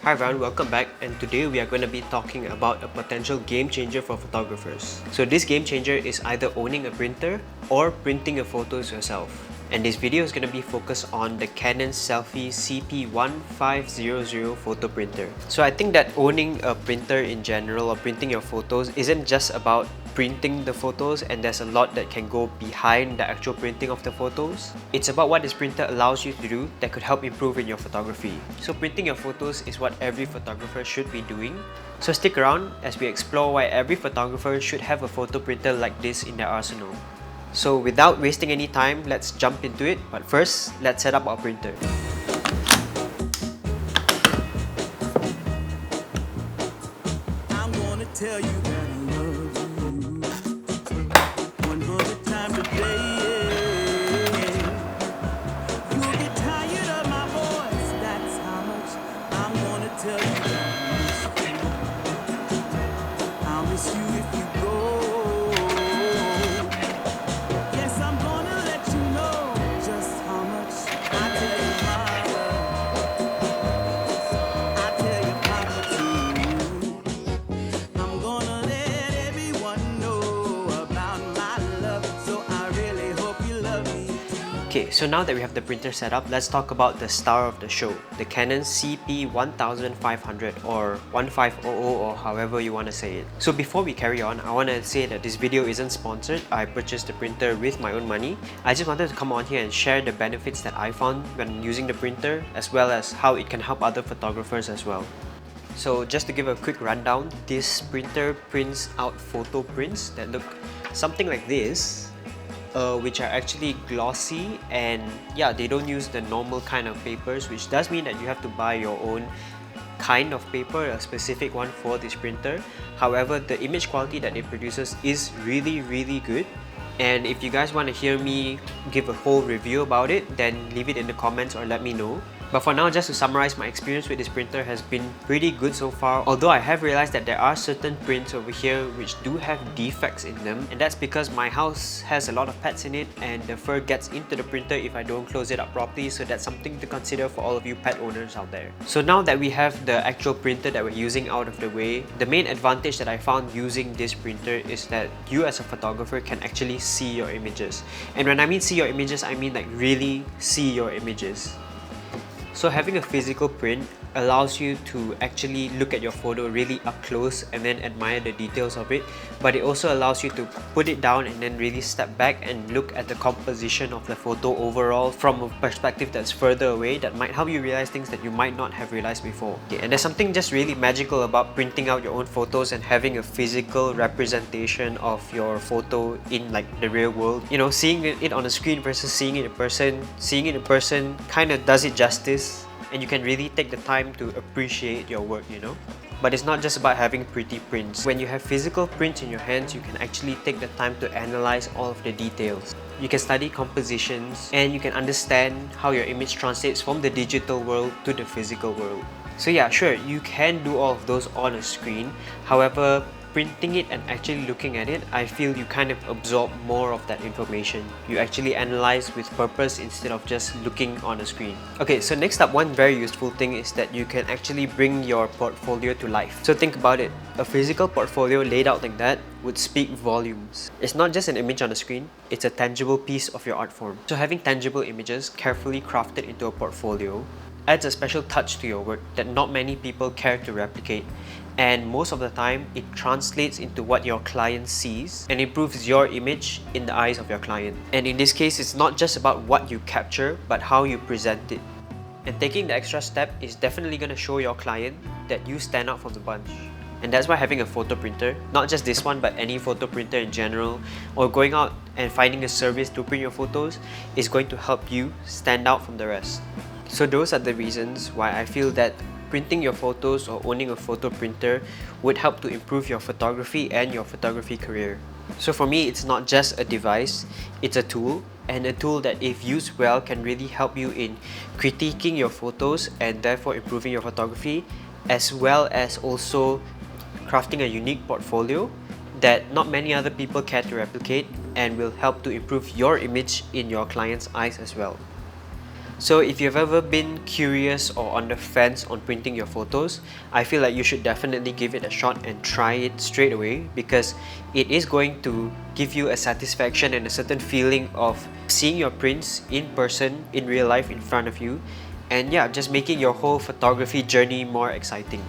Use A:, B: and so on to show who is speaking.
A: Hi everyone, welcome back, and today we are going to be talking about a potential game changer for photographers. So this game changer is either owning a printer or printing your photos yourself. And this video is going to be focused on the Canon Selphy CP1500 photo printer. So I think that owning a printer in general or printing your photos isn't just about printing the photos, and there's a lot that can go behind the actual printing of the photos. It's about what this printer allows you to do that could help improve in your photography. So printing your photos is what every photographer should be doing. So stick around as we explore why every photographer should have a photo printer like this in their arsenal. So without wasting any time, let's jump into it. But first, let's set up our printer.
B: I'm gonna tell you that I love you 100 times a day. You'll get tired of my voice, that's how much I'm gonna tell you that I'll miss you if you go. Yes, I'm gonna let you know just how much I tell you my love. I tell you Papa too. I'm gonna let everyone know about my love, so I really hope you love me.
A: Okay, so now that we have the printer set up, let's talk about the star of the show, the Canon CP1500 or 1500 or however you want to say it. So before we carry on, I want to say that this video isn't sponsored. I purchased the printer with my own money. I just wanted to come on here and share the benefits that I found when using the printer, as well as how it can help other photographers as well. So just to give a quick rundown, this printer prints out photo prints that look something like this, which are actually glossy, and yeah, they don't use the normal kind of papers, which does mean that you have to buy your own kind of paper, a specific one for this printer. However, the image quality that it produces is really good. And if you guys want to hear me give a whole review about it, then leave it in the comments or let me know. But for now, just to summarize, my experience with this printer has been pretty good so far, although I have realized that there are certain prints over here which do have defects in them, and that's because my house has a lot of pets in it and the fur gets into the printer if I don't close it up properly. So that's something to consider for all of you pet owners out there. So now that we have the actual printer that we're using out of the way, the main advantage that I found using this printer is that you as a photographer can actually see your images. And when I mean see your images, I mean like really see your images. So having a physical print allows you to actually look at your photo really up close and then admire the details of it, but it also allows you to put it down and then really step back and look at the composition of the photo overall from a perspective that's further away, that might help you realize things that you might not have realized before. Okay, and there's something just really magical about printing out your own photos and having a physical representation of your photo in like the real world. You know, seeing it on a screen versus seeing it in person kind of does it justice, and you can really take the time to appreciate your work, you know. But it's not just about having pretty prints. When you have physical prints in your hands, you can actually take the time to analyze all of the details. You can study compositions, and you can understand how your image translates from the digital world to the physical world. So yeah, sure, you can do all of those on a screen. However, printing it and actually looking at it, I feel you kind of absorb more of that information. You actually analyze with purpose instead of just looking on a screen. Okay, so next up, one very useful thing is that you can actually bring your portfolio to life. So think about it, a physical portfolio laid out like that would speak volumes. It's not just an image on a screen, it's a tangible piece of your art form. So having tangible images carefully crafted into a portfolio adds a special touch to your work that not many people care to replicate, and most of the time it translates into what your client sees and improves your image in the eyes of your client. And in this case, it's not just about what you capture but how you present it. And taking the extra step is definitely going to show your client that you stand out from the bunch. And that's why having a photo printer, not just this one but any photo printer in general, or going out and finding a service to print your photos, is going to help you stand out from the rest. So those are the reasons why I feel that printing your photos or owning a photo printer would help to improve your photography and your photography career. So for me, it's not just a device, it's a tool, and a tool that if used well can really help you in critiquing your photos and therefore improving your photography, as well as also crafting a unique portfolio that not many other people care to replicate, and will help to improve your image in your client's eyes as well. So if you've ever been curious or on the fence on printing your photos, I feel like you should definitely give it a shot and try it straight away, because it is going to give you a satisfaction and a certain feeling of seeing your prints in person, in real life, in front of you, and yeah, just making your whole photography journey more exciting.